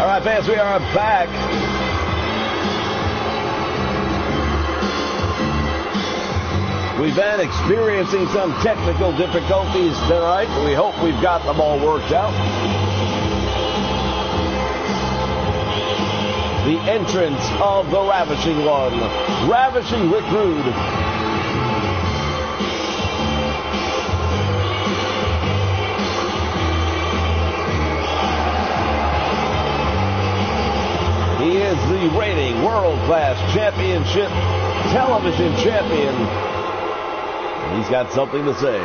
All right, fans, we are back. We've been experiencing some technical difficulties tonight. We hope we've got them all worked out. The entrance of the Ravishing One, Ravishing Rick Rude. He is the reigning world-class championship television champion. And he's got something to say.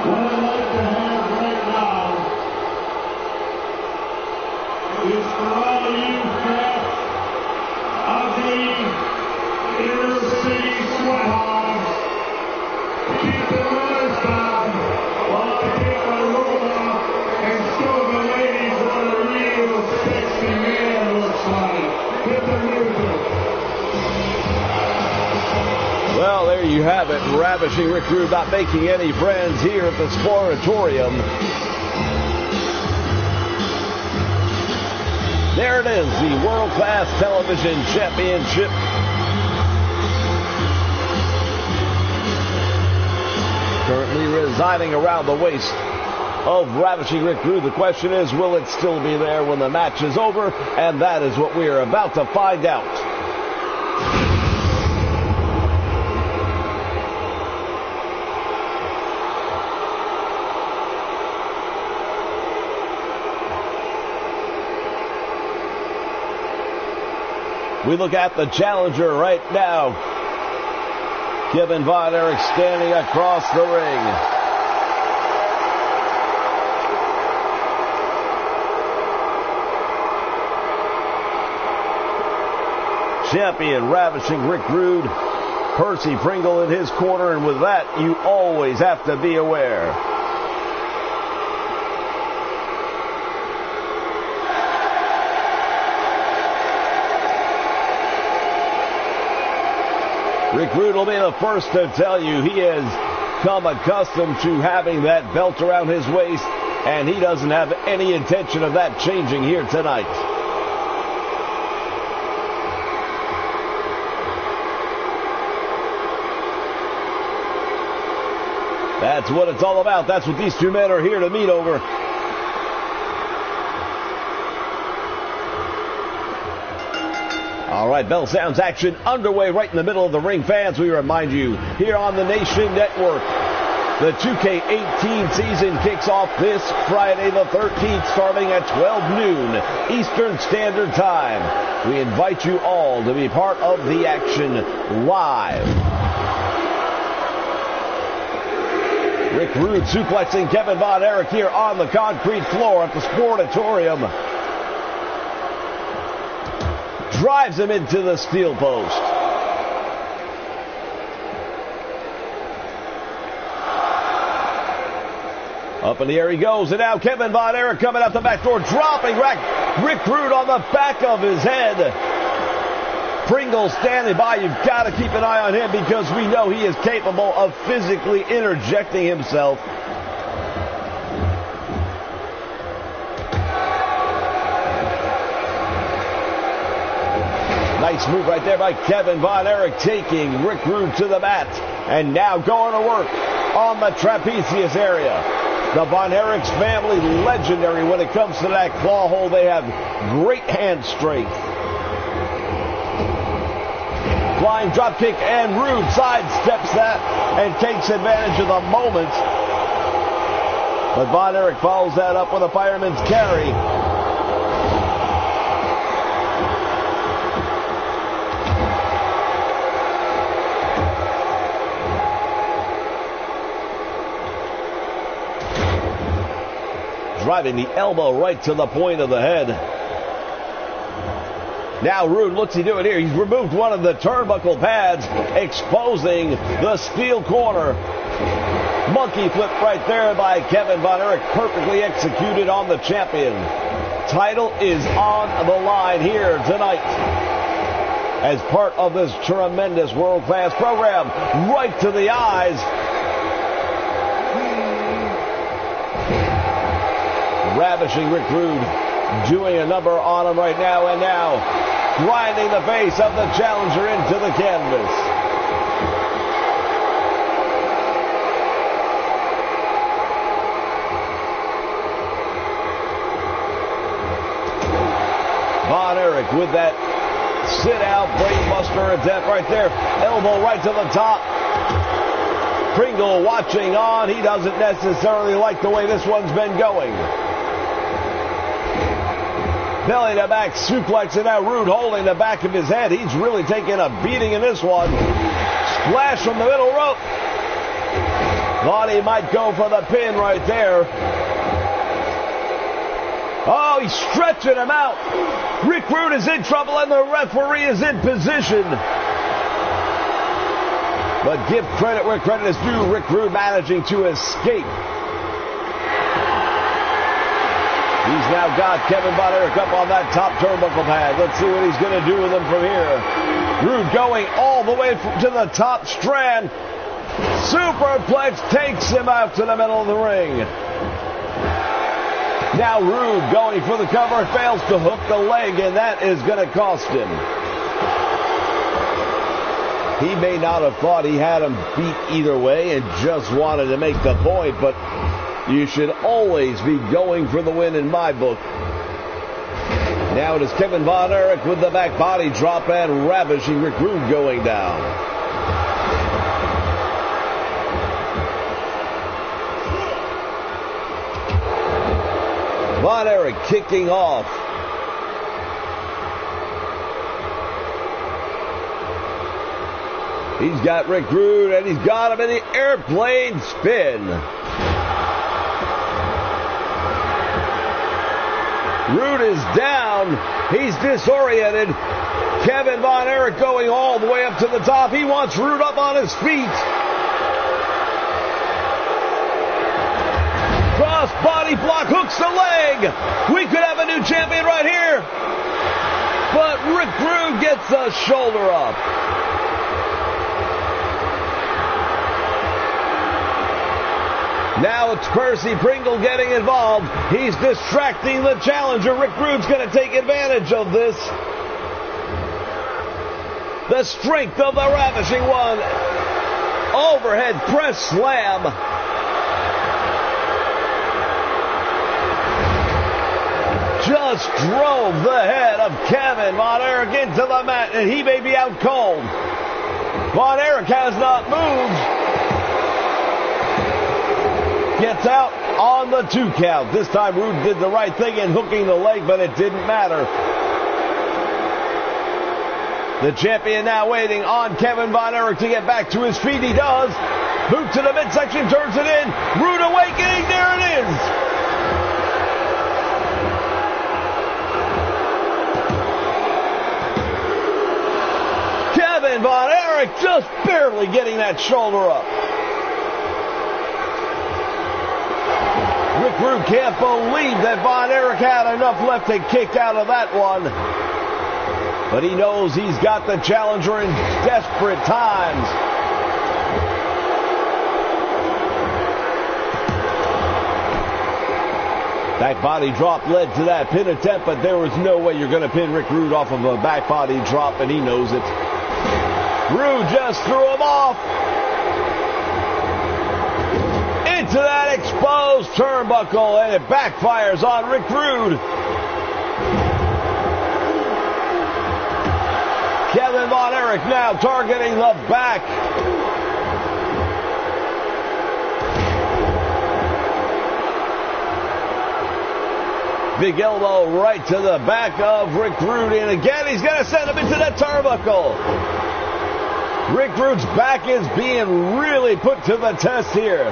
What I'd like to have right now is for all of you fans of the inner city sweat hogs, keep the noise down while I get my roll and show the ladies what a real sexy man looks like. Get the music. Well, there you have it. Ravishing Rick Rude not making any friends here at the Sportatorium. There it is, the World-Class Television Championship. Currently residing around the waist of Ravishing Rick Rude. The question is, will it still be there when the match is over? And that is what we are about to find out. We look at the challenger right now. Kevin Von Erich standing across the ring. Champion Ravishing Rick Rude. Percy Pringle in his corner, and with that, you always have to be aware. Rick Rude will be the first to tell you he has come accustomed to having that belt around his waist, and he doesn't have any intention of that changing here tonight. That's what it's all about. That's what these two men are here to meet over. All right, bell sounds, action underway right in the middle of the ring. Fans, we remind you, here on the Nation Network, the 2K18 season kicks off this Friday the 13th, starting at 12 noon Eastern Standard Time. We invite you all to be part of the action live. Rick Rude suplexing Kevin Von Erich here on the concrete floor at the Sportatorium. Drives him into the steel post. Up in the air he goes, and now Kevin Von Erich coming out the back door, dropping Rick Rude on the back of his head. Pringle standing by. You've got to keep an eye on him because we know he is capable of physically interjecting himself. Nice move right there by Kevin Von Erich, taking Rick Rude to the mat. And now going to work on the trapezius area. The Von Erichs family, legendary when it comes to that claw hold. They have great hand strength. Flying drop kick, and Rude sidesteps that and takes advantage of the moment. But Von Erich follows that up with a fireman's carry. Driving the elbow right to the point of the head. Now Rude, what's he doing here? He's removed one of the turnbuckle pads, exposing the steel corner. Monkey flip right there by Kevin Von Erich, perfectly executed on the champion. Title is on the line here tonight as part of this tremendous world-class program. Right to the eyes. Ravishing Rick Rude doing a number on him right now, and now grinding the face of the challenger into the canvas. Von Erich with that sit-out brainbuster attempt right there. Elbow right to the top. Pringle watching on. He doesn't necessarily like the way this one's been going. Belly to back suplex, and now Rude holding the back of his head. He's really taking a beating in this one. Splash from the middle rope. Thought he might go for the pin right there. Oh, he's stretching him out. Rick Rude is in trouble, and the referee is in position. But give credit where credit is due. Rick Rude managing to escape. He's now got Kevin Von Erich up on that top turnbuckle pad. Let's see what he's going to do with him from here. Rude going all the way to the top strand. Superplex takes him out to the middle of the ring. Now Rude going for the cover, fails to hook the leg, and that is going to cost him. He may not have thought he had him beat either way and just wanted to make the point, but you should always be going for the win in my book. Now it is Kevin Von Erich with the back body drop, and Ravishing Rick Rude going down. Von Erich kicking off. He's got Rick Rude, and he's got him in the airplane spin. Rude is down. He's disoriented. Kevin Von Erich going all the way up to the top. He wants Rude up on his feet. Cross body block, hooks the leg. We could have a new champion right here. But Rick Rude gets a shoulder up. Now it's Percy Pringle getting involved. He's distracting the challenger. Rick Rude's going to take advantage of this. The strength of the Ravishing One. Overhead press slam. Just drove the head of Kevin Von Erich into the mat, and he may be out cold. Von Erich has not moved. Gets out on the 2 count. This time Rude did the right thing in hooking the leg, but it didn't matter. The champion now waiting on Kevin Von Erich to get back to his feet. He does. Boot to the midsection, turns it in. Rude awakening, there it is. Kevin Von Erich just barely getting that shoulder up. Rick Rude can't believe that Von Erich had enough left to kick out of that one. But he knows he's got the challenger in desperate times. Back body drop led to that pin attempt, but there was no way you're going to pin Rick Rude off of a back body drop, and he knows it. Rude just threw him off. Into that exposed turnbuckle, and it backfires on Rick Rude. Kevin Von Erich now targeting the back. Big elbow right to the back of Rick Rude, and again he's going to send him into that turnbuckle. Rick Rude's back is being really put to the test here.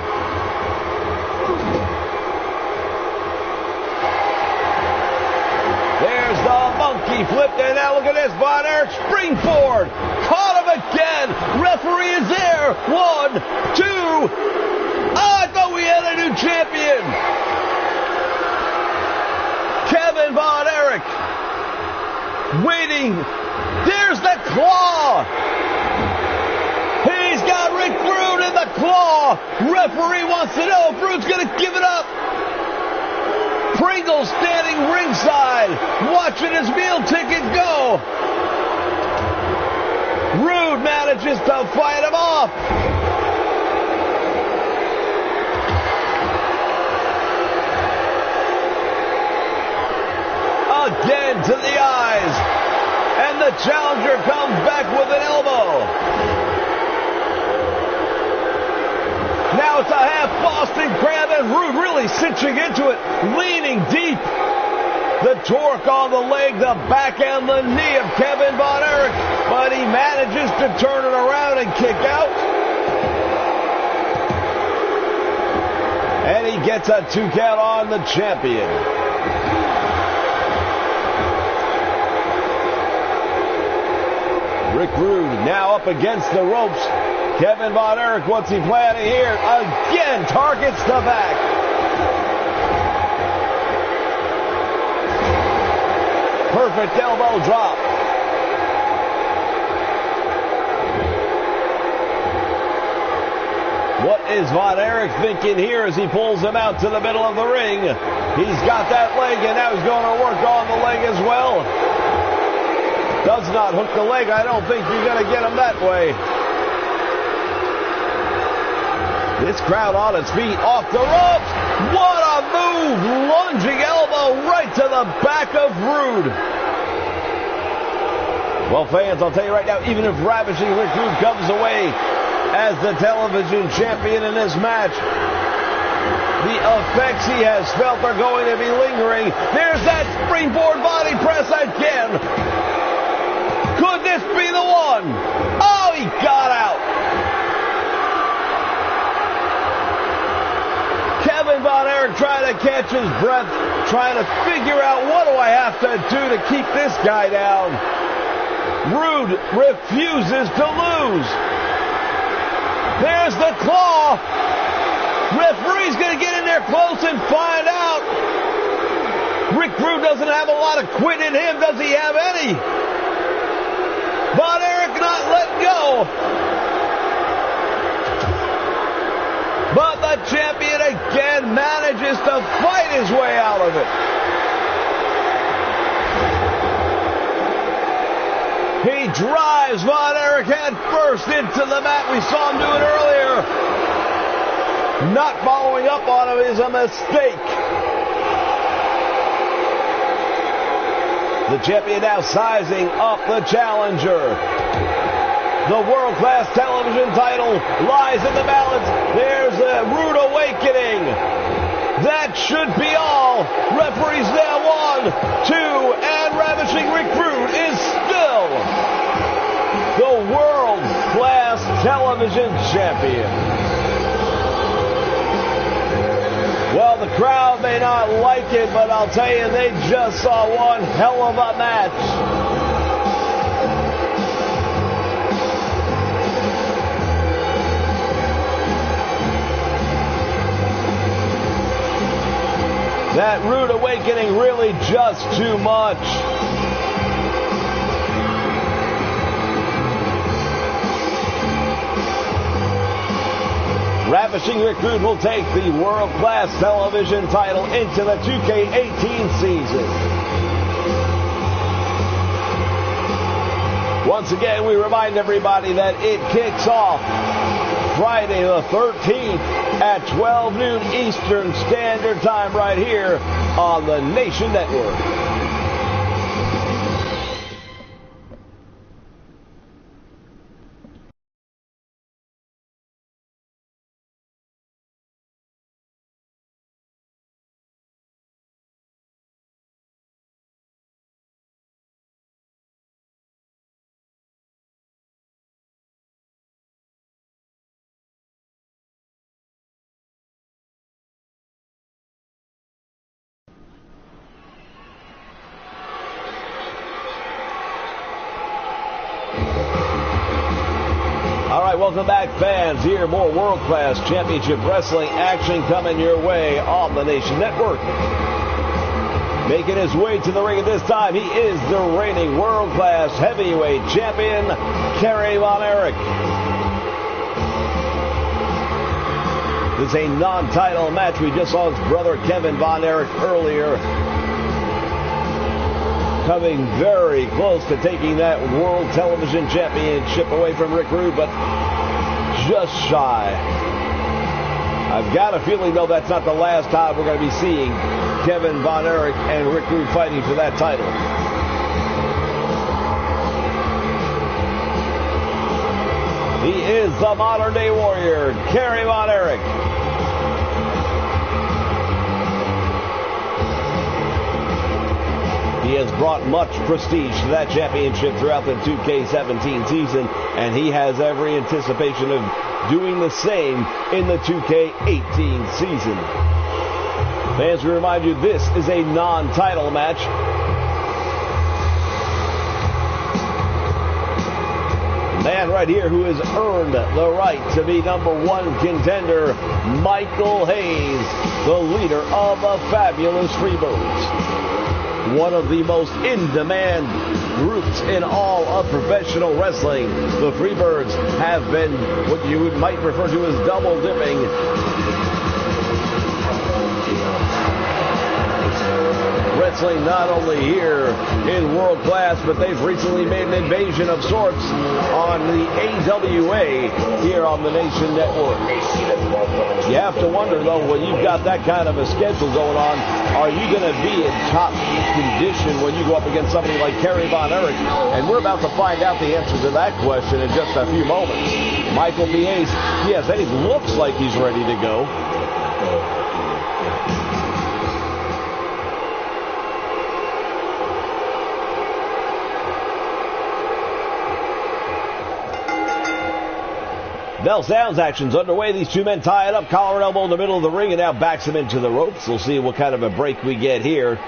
There's the monkey flip, and now look at this. Von Erich springboard. Caught him again. Referee is there. 1, 2. Oh, I thought we had a new champion. Kevin Von Erich waiting. There's the claw. He's got Rick Rude in the claw. Referee wants to know if Rude's going to give it up. Pringle standing ringside, watching his meal ticket go. Rude manages to fight him off. Again to the eyes. And the challenger comes back with an elbow. Now it's a half Boston Crab, and Rude really cinching into it, leaning deep. The torque on the leg, the back and the knee of Kevin Von Erich, but he manages to turn it around and kick out. And he gets a 2 count on the champion. Rick Rude now up against the ropes. Kevin Von Erich, what's he planning here? Again, targets the back. Perfect elbow drop. What is Von Erich thinking here as he pulls him out to the middle of the ring? He's got that leg, and now he's going to work on the leg as well. Does not hook the leg. I don't think you're going to get him that way. This crowd on its feet, off the ropes. What a move! Lunging elbow right to the back of Rude. Well, fans, I'll tell you right now, even if Ravishing Rick Rude comes away as the television champion in this match, the effects he has felt are going to be lingering. There's that springboard body press again. Could this be the one? Oh, he got out. Kevin Von Erich trying to catch his breath, trying to figure out what do I have to do to keep this guy down. Rude refuses to lose. There's the claw. Referee's going to get in there close and find out. Rick Rude doesn't have a lot of quit in him. Does he have any? Von Erich not letting go. But the champion again manages to fight his way out of it. He drives Von Erich head first into the mat. We saw him do it earlier. Not following up on him is a mistake. The champion now sizing up the challenger. The world-class television title lies in the balance. There's a rude awakening. That should be all. Referees now 1, 2, and Ravishing Rick Rude is still the world-class television champion. Well, the crowd may not like it, but I'll tell you, they just saw one hell of a match. That rude awakening really just too much. Ravishing Rick Rude will take the world-class television title into the 2K18 season. Once again, we remind everybody that it kicks off Friday the 13th at 12 noon Eastern Standard Time right here on the Nation Network. All right, welcome back, fans. Here, more world-class championship wrestling action coming your way on the Nation Network. Making his way to the ring at this time, he is the reigning world-class heavyweight champion, Kerry Von Erich. This is a non-title match. We just saw his brother Kevin Von Erich earlier, coming very close to taking that World Television Championship away from Rick Rude, but just shy. I've got a feeling, though, that's not the last time we're going to be seeing Kevin Von Erich and Rick Rude fighting for that title. He is the modern-day warrior, Kerry Von Erich. He has brought much prestige to that championship throughout the 2K17 season, and he has every anticipation of doing the same in the 2K18 season. Fans, we remind you, this is a non-title match. The man right here who has earned the right to be #1 contender, Michael Hayes, the leader of the Fabulous Freebirds. One of the most in-demand groups in all of professional wrestling. The Freebirds have been what you might refer to as double dipping. Wrestling not only here in world class, but they've recently made an invasion of sorts on the AWA here on the Nation Network. You have to wonder, though, when you've got that kind of a schedule going on, are you going to be in top condition when you go up against somebody like Kerry Von Erich? And we're about to find out the answer to that question in just a few moments. Michael B. Hayes, yes, and he looks like he's ready to go. Bell sounds action's underway. These two men tie it up, collar and elbow in the middle of the ring, and now backs him into the ropes. We'll see what kind of a break we get here.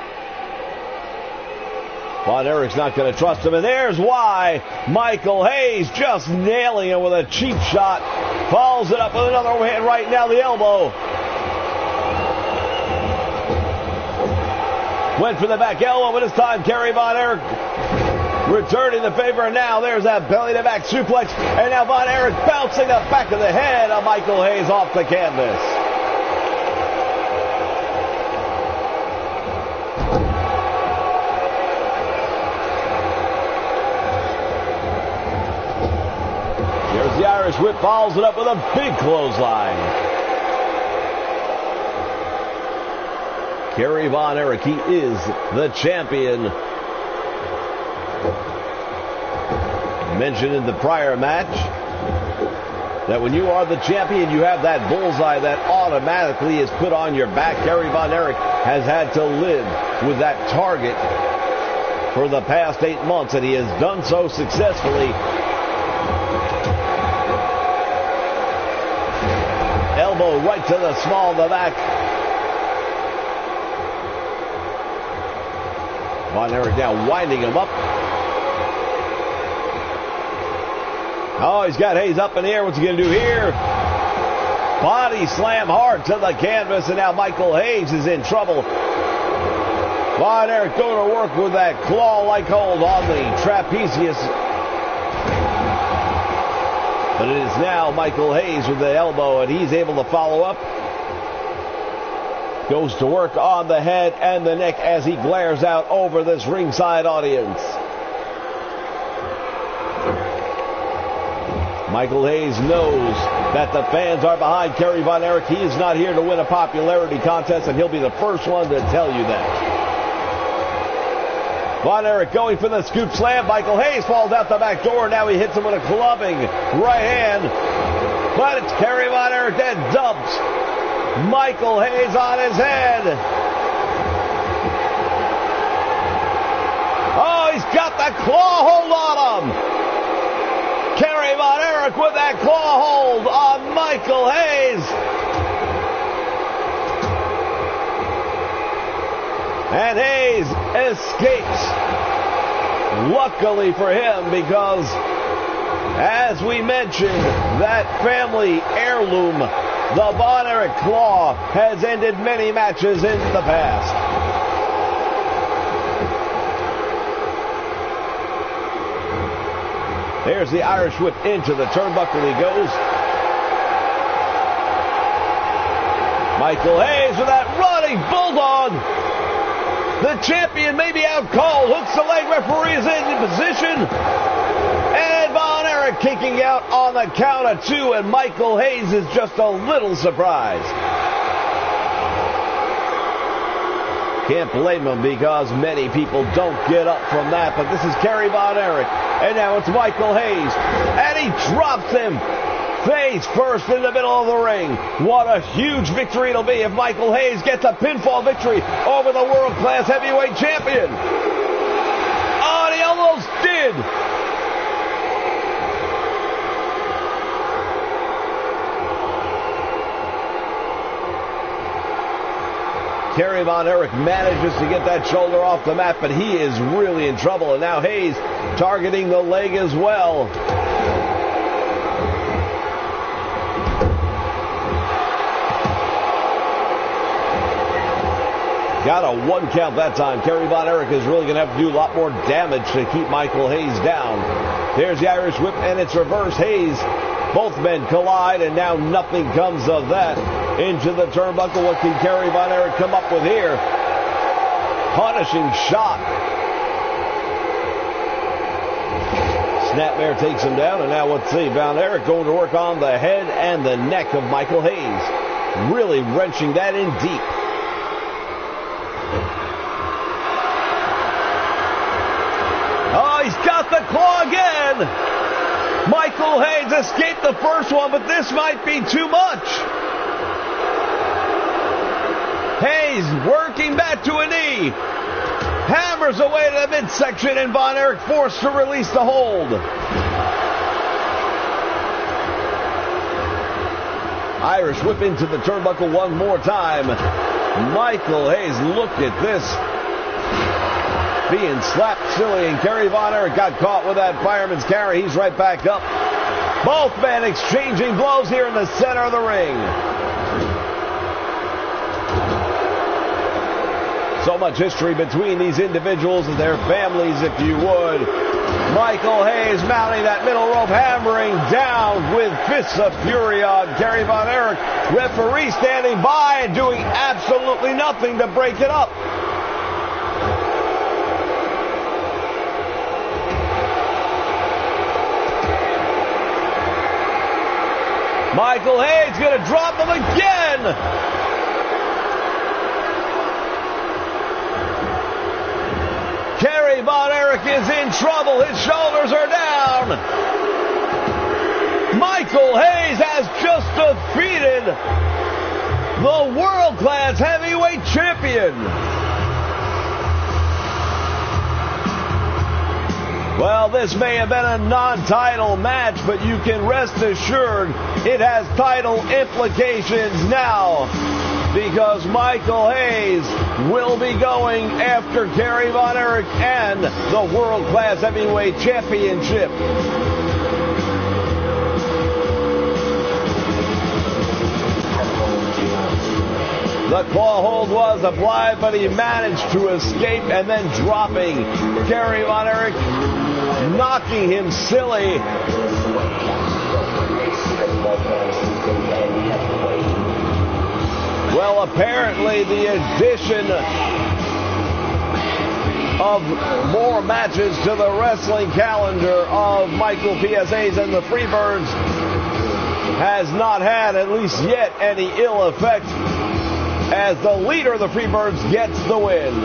Von Erich's not going to trust him, and there's why. Michael Hayes just nailing him with a cheap shot. Follows it up with another overhand right now, the elbow. Went for the back elbow, but this time Kerry Von Erich returning the favor, and now there's that belly-to-back suplex, and now Von Erich bouncing the back of the head of Michael Hayes off the canvas. There's the Irish whip, follows it up with a big clothesline. Kerry Von Erich, he is the champion. Mentioned in the prior match that when you are the champion, you have that bullseye that automatically is put on your back. Kerry Von Erich has had to live with that target for the past 8 months, and he has done so successfully. Elbow right to the small of the back. Von Erich now winding him up. Oh, he's got Hayes up in the air. What's he going to do here? Body slam hard to the canvas, and now Michael Hayes is in trouble. Von Erich going to work with that claw-like hold on the trapezius. But it is now Michael Hayes with the elbow, and he's able to follow up. Goes to work on the head and the neck as he glares out over this ringside audience. Michael Hayes knows that the fans are behind Kerry Von Erich. He is not here to win a popularity contest, and he'll be the first one to tell you that. Von Erich going for the scoop slam. Michael Hayes falls out the back door. Now he hits him with a clubbing right hand. But it's Kerry Von Erich that dumps Michael Hayes on his head. Oh, he's got the claw hold on him. Kerry Von Erich with that claw hold on Michael Hayes. And Hayes escapes. Luckily for him, because as we mentioned, that family heirloom, the Von Erich claw, has ended many matches in the past. There's the Irish whip into the turnbuckle he goes. Michael Hayes with that running bulldog. The champion may be out cold. Hooks the leg. Referee is in position. And Von Erich kicking out on the count of 2. And Michael Hayes is just a little surprised. Can't blame him because many people don't get up from that. But this is Kerry Von Erich. And now it's Michael Hayes. And he drops him face first in the middle of the ring. What a huge victory it'll be if Michael Hayes gets a pinfall victory over the world-class heavyweight champion. Oh, he almost did. Kerry Von Erich manages to get that shoulder off the mat, but he is really in trouble. And now Hayes targeting the leg as well. Got a 1 count that time. Kerry Von Erich is really going to have to do a lot more damage to keep Michael Hayes down. There's the Irish whip, and it's reverse. Hayes, both men collide, and now nothing comes of that. Into the turnbuckle. What can Kerry Von Erich come up with here? Punishing shot. Snapmare takes him down, and now let's see. Von Erich going to work on the head and the neck of Michael Hayes. Really wrenching that in deep. Oh, he's got the claw again. Michael Hayes escaped the first one, but this might be too much. Hayes working back to a knee. Hammers away to the midsection, and Von Erich forced to release the hold. Irish whip into the turnbuckle one more time. Michael Hayes, look at this. Being slapped silly, and Kerry Von Erich got caught with that fireman's carry. He's right back up. Both men exchanging blows here in the center of the ring. So much history between these individuals and their families, if you would. Michael Hayes mounting that middle rope, hammering down with fists of fury on Kerry Von Erich. Referee standing by and doing absolutely nothing to break it up. Michael Hayes going to drop him again. Kerry Von Erich is in trouble. His shoulders are down. Michael Hayes has just defeated the world-class heavyweight champion. Well, this may have been a non-title match, but you can rest assured it has title implications now, because Michael Hayes will be going after Kerry Von Erich and the World-Class Heavyweight Championship. The claw hold was applied, but he managed to escape, and then dropping Kerry Von Erich, knocking him silly. Well, apparently the addition of more matches to the wrestling calendar of Michael P.S. Hayes and the Freebirds has not had, at least yet, any ill effect, as the leader of the Freebirds gets the win.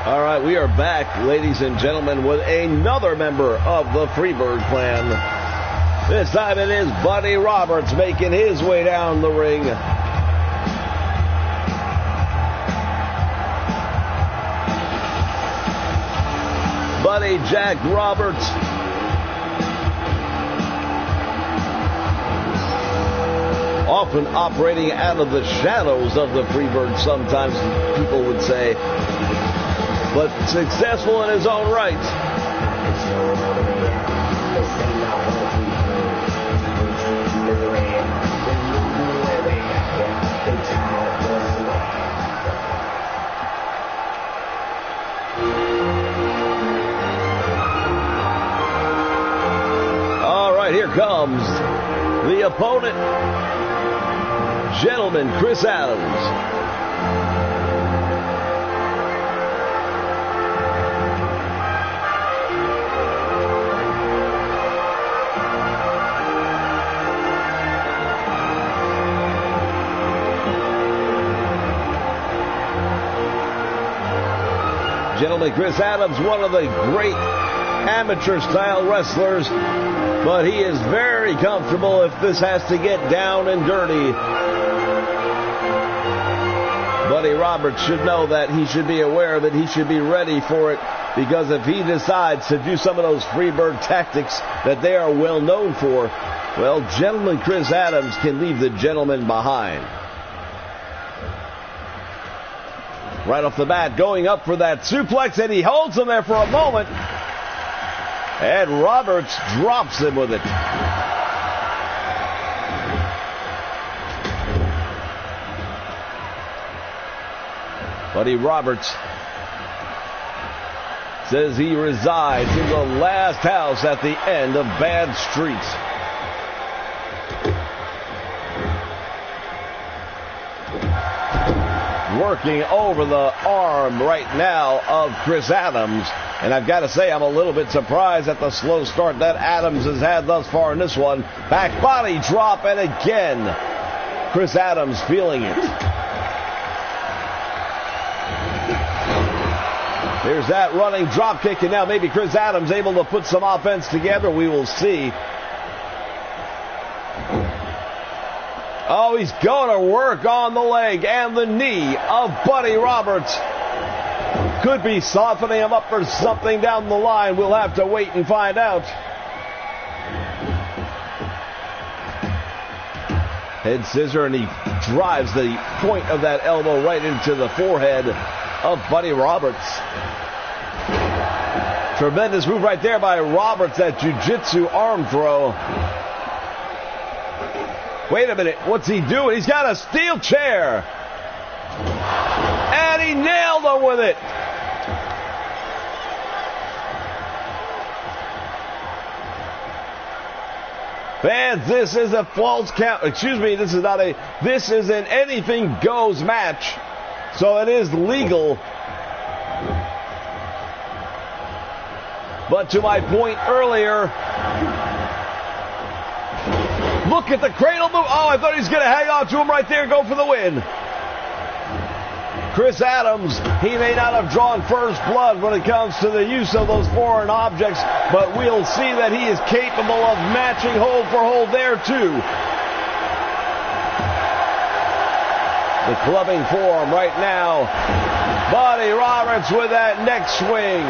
All right, we are back, ladies and gentlemen, with another member of the Freebird clan. This time it is Buddy Roberts making his way down the ring. Buddy Jack Roberts. Often operating out of the shadows of the Freebird, sometimes people would say, but successful in his own right. All right, here comes the opponent, Gentleman Chris Adams. Gentleman Chris Adams, one of the great amateur-style wrestlers, but he is very comfortable if this has to get down and dirty. Buddy Roberts should know that. He should be aware that he should be ready for it, because if he decides to do some of those Freebird tactics that they are well known for, well, Gentleman Chris Adams can leave the gentleman behind. Right off the bat, going up for that suplex, and he holds him there for a moment. And Roberts drops him with it. Buddy Roberts says he resides in the last house at the end of Bad Street. Working over the arm right now of Chris Adams. And I've got to say, I'm a little bit surprised at the slow start that Adams has had thus far in this one. Back body drop, and again, Chris Adams feeling it. There's that running drop kick, and now maybe Chris Adams able to put some offense together. We will see. Oh, he's going to work on the leg and the knee of Buddy Roberts. Could be softening him up for something down the line. We'll have to wait and find out. Head scissor, and he drives the point of that elbow right into the forehead of Buddy Roberts. Tremendous move right there by Roberts, that jiu-jitsu arm throw. Wait a minute, what's he doing? He's got a steel chair. And he nailed him with it. Fans, this is a false count. Excuse me, this is an anything goes match. So it is legal. But to my point earlier, look at the cradle move. Oh, I thought he was going to hang on to him right there and go for the win. Chris Adams, he may not have drawn first blood when it comes to the use of those foreign objects, but we'll see that he is capable of matching hold for hold there too. The clubbing forearm right now. Buddy Roberts with that neck swing.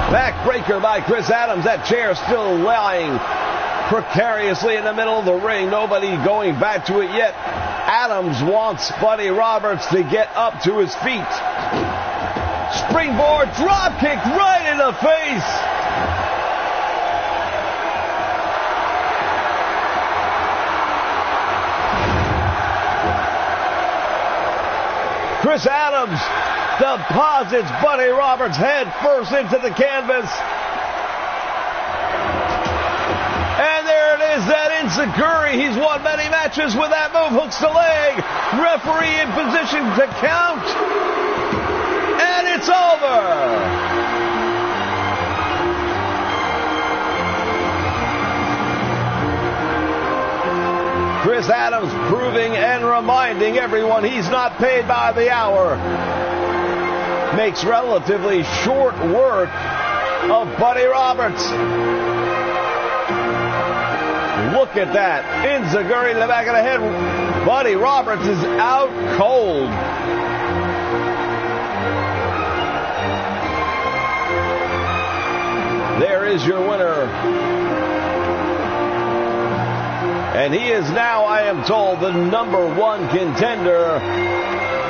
Backbreaker by Chris Adams. That chair still lying precariously in the middle of the ring. Nobody going back to it yet. Adams wants Buddy Roberts to get up to his feet. Springboard drop kick right in the face. Chris Adams deposits Buddy Roberts head first into the canvas. And there it is, that enziguri. He's won many matches with that move. Hooks the leg. Referee in position to count. And it's over. proving and reminding everyone he's not paid by the hour. Makes relatively short work of Buddy Roberts. Look at that. Enziguri in the back of the head. Buddy Roberts is out cold. There is your winner. And he is now, I am told, the #1 contender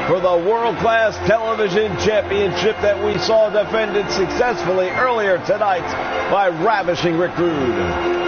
for the World Class Television Championship that we saw defended successfully earlier tonight by Ravishing Rick Rude.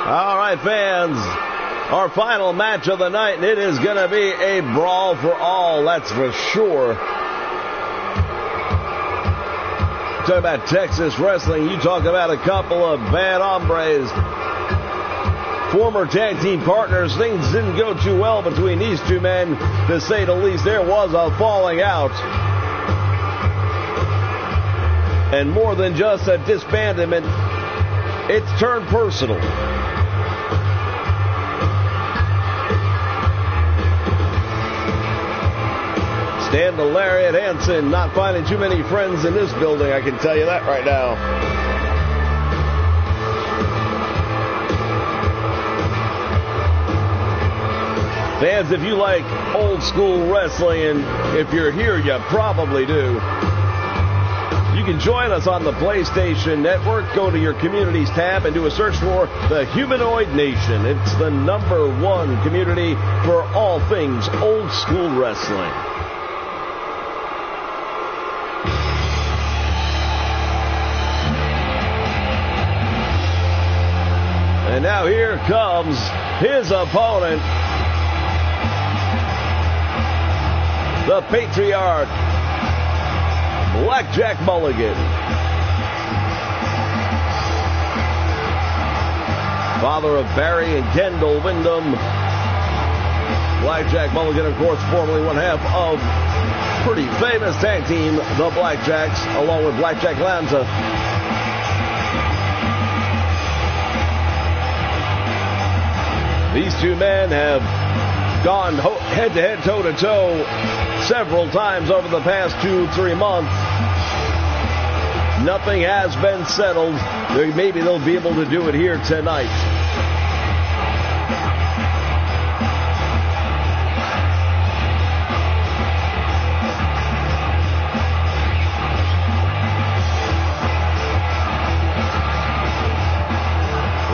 All right, fans, our final match of the night, and it is going to be a brawl for all, that's for sure. Talk about Texas wrestling, you talk about a couple of bad hombres, former tag team partners. Things didn't go too well between these two men, to say the least. There was a falling out. And more than just a disbandment, it's turned personal. Stan the Lariat Hansen not finding too many friends in this building, I can tell you that right now. Fans, if you like old school wrestling, and if you're here, you probably do, you can join us on the PlayStation Network. Go to your communities tab and do a search for the Humanoid Nation. It's the #1 community for all things old school wrestling. And now here comes his opponent, the Patriarch, Blackjack Mulligan. Father of Barry and Kendall Windham. Blackjack Mulligan, of course, formerly one half of pretty famous tag team, the Blackjacks, along with Blackjack Lanza. These two men have gone head-to-head, toe-to-toe several times over the past 2-3 months. Nothing has been settled. Maybe they'll be able to do it here tonight.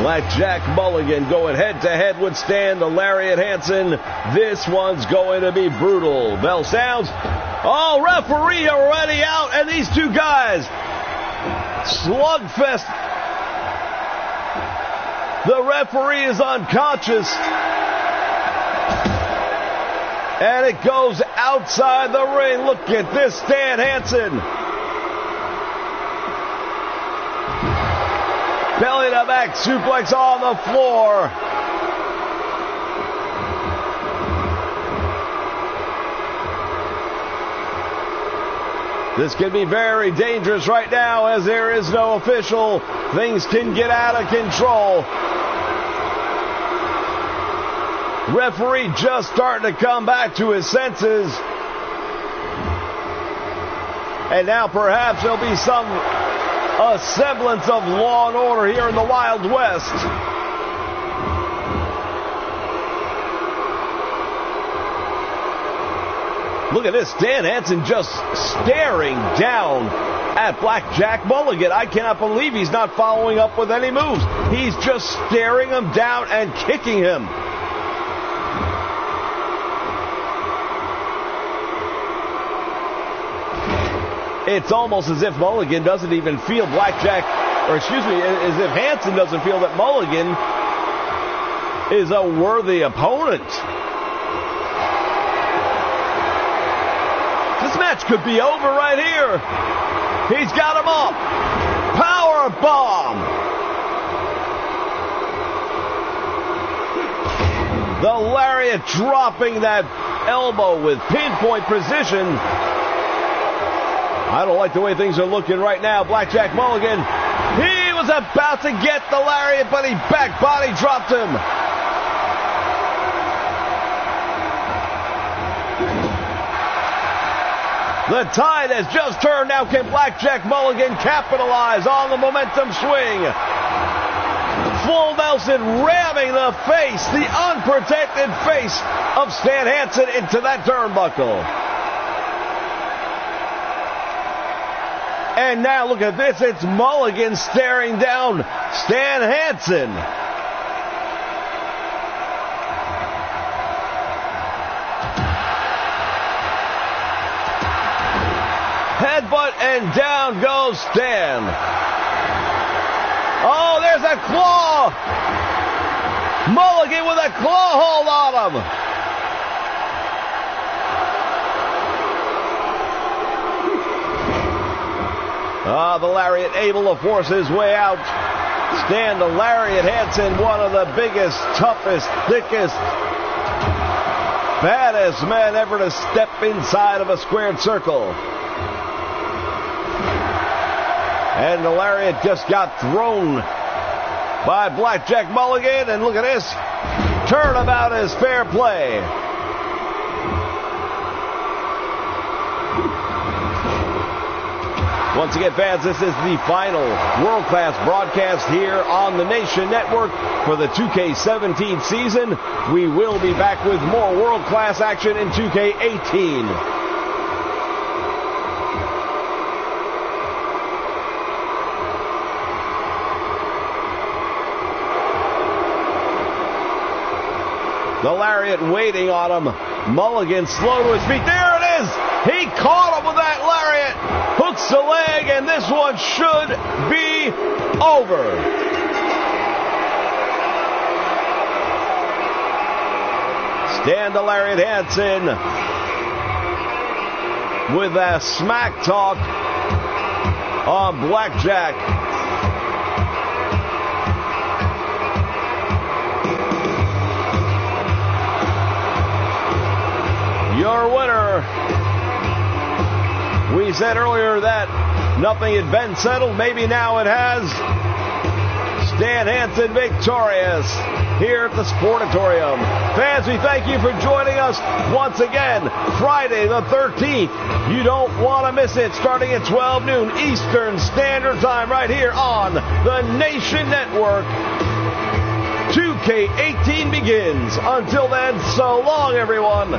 Blackjack Mulligan going head-to-head with Stan the Lariat Hansen. This one's going to be brutal. Bell sounds. Oh, referee already out, and these two guys, slugfest. The referee is unconscious. And it goes outside the ring. Look at this, Stan Hansen. Belly to back suplex on the floor. This can be very dangerous right now as there is no official. Things can get out of control. Referee just starting to come back to his senses. And now perhaps there'll be a semblance of law and order here in the Wild West. Look at this, Stan Hansen just staring down at Blackjack Mulligan. I cannot believe he's not following up with any moves. He's just staring him down and kicking him. It's almost as if Mulligan doesn't even feel as if Hansen doesn't feel that Mulligan is a worthy opponent. This match could be over right here. He's got him up. Power bomb. The lariat dropping that elbow with pinpoint precision. I don't like the way things are looking right now. Blackjack Mulligan, he was about to get the lariat, but he back body dropped him. The tide has just turned. Now can Blackjack Mulligan capitalize on the momentum swing? Full Nelson ramming the face, the unprotected face of Stan Hansen into that turnbuckle. And now look at this, it's Mulligan staring down Stan Hansen. Headbutt and down goes Stan. Oh, there's a claw. Mulligan with a claw hold on him. The lariat able to force his way out. Stan the Lariat Hansen, one of the biggest, toughest, thickest, baddest men ever to step inside of a squared circle. And the lariat just got thrown by Blackjack Mulligan. And look at this. Turnabout is fair play. Once again, fans, this is the final world-class broadcast here on the Nation Network for the 2K17 season. We will be back with more world-class action in 2K18. The lariat waiting on him. Mulligan slow to his feet. There it is! He caught him with that lariat. Hooks the leg, and this one should be over. Stan the Lariat Hansen with a smack talk on Blackjack. Your winner. We said earlier that nothing had been settled. Maybe now it has. Stan Hansen victorious here at the Sportatorium. Fans, we thank you for joining us once again. Friday the 13th. You don't want to miss it. Starting at 12 noon Eastern Standard Time right here on the Nation Network. 2K18 begins. Until then, so long, everyone.